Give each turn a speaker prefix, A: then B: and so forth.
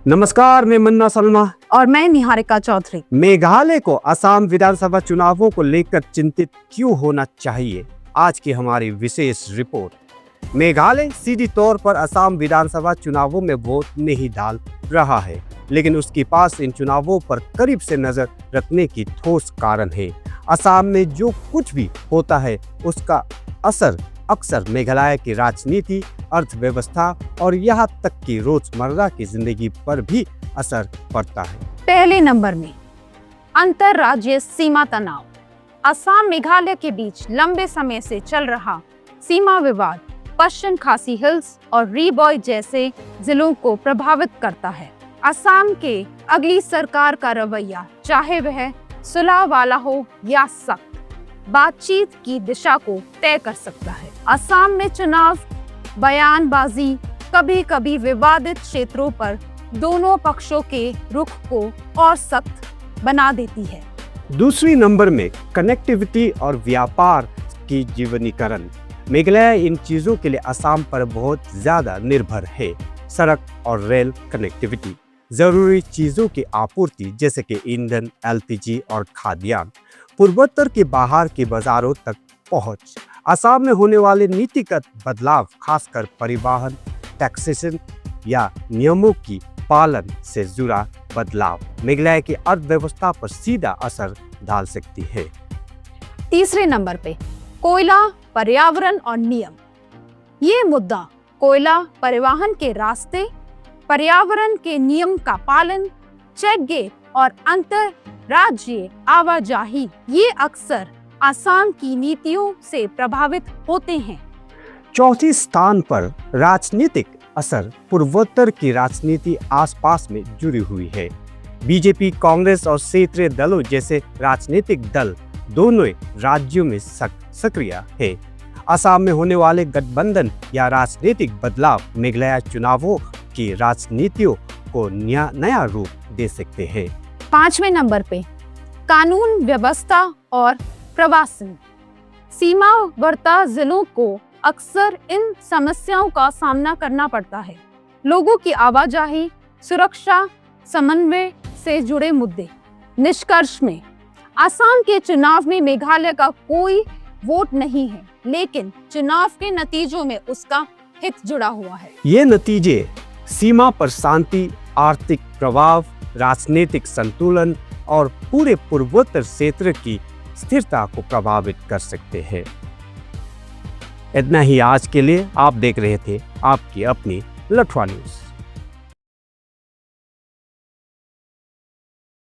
A: नमस्कार, मैं मन्ना सलमा।
B: और मैं निहारिका चौधरी।
A: मेघालय को असम विधानसभा चुनावों को लेकर चिंतित क्यों होना चाहिए, आज की हमारी विशेष रिपोर्ट। मेघालय सीधी तौर पर असम विधानसभा चुनावों में वोट नहीं डाल रहा है, लेकिन उसके पास इन चुनावों पर करीब से नजर रखने की ठोस कारण है। असम में जो कुछ भी होता है उसका असर अक्सर मेघालय की राजनीति, अर्थव्यवस्था और यहाँ तक कि रोजमर्रा की जिंदगी पर भी असर पड़ता है।
B: पहले नंबर में अंतरराज्यीय सीमा तनाव। असम मेघालय के बीच लंबे समय से चल रहा सीमा विवाद पश्चिम खासी हिल्स और रीबॉय जैसे जिलों को प्रभावित करता है। असम के अगली सरकार का रवैया, चाहे वह सुलह वाला हो या सख्त, बातचीत की दिशा को तय कर सकता है। असम में चुनाव बयानबाजी कभी कभी विवादित क्षेत्रों पर दोनों पक्षों के रुख को और सख्त बना देती है।
A: दूसरी नंबर में कनेक्टिविटी और व्यापार की जीवनीकरण। मेघालय इन चीजों के लिए असम पर बहुत ज्यादा निर्भर है। सड़क और रेल कनेक्टिविटी, जरूरी चीजों की आपूर्ति जैसे कि ईंधन, एलपीजी और खाद्यान्न, पूर्वोत्तर के बाहर के बाजारों तक पहुंच। असम में होने वाले नीतिगत बदलाव, खासकर परिवहन, टैक्सेशन या नियमों की पालन से जुड़ा बदलाव, मेघालय की अर्थव्यवस्था पर सीधा असर डाल सकती है।
B: तीसरे नंबर पे कोयला, पर्यावरण और नियम। ये मुद्दा कोयला परिवहन के रास्ते, पर्यावरण के नियम का पालन, चेक गेट और अंतरराज्यीय आवाजाही, ये अक्सर असम की नीतियों से प्रभावित होते हैं।
A: चौथी स्थान पर राजनीतिक असर। पूर्वोत्तर की राजनीति आसपास में जुड़ी हुई है। बीजेपी, कांग्रेस और क्षेत्रीय दलों जैसे राजनीतिक दल दोनों राज्यों में सक्रिय है। असम में होने वाले गठबंधन या राजनीतिक बदलाव मेघालय चुनावों की राजनीतियों को नया रूप दे सकते हैं।
B: पांचवें नंबर पे कानून व्यवस्था और प्रवासन। सीमावर्ती जिलों को अक्सर इन समस्याओं का सामना करना पड़ता है। लोगों की आवाजाही, सुरक्षा, समन्वय से जुड़े मुद्दे। निष्कर्ष में असम के चुनाव में मेघालय का कोई वोट नहीं है, लेकिन चुनाव के नतीजों में उसका हित जुड़ा हुआ है।
A: ये नतीजे सीमा पर शांति, आर्थिक प्रभाव, राजनीतिक संतुलन और पूरे पूर्वोत्तर क्षेत्र की स्थिरता को प्रभावित कर सकते हैं। इतना ही आज के लिए। आप देख रहे थे आपकी अपनी लठवा न्यूज़।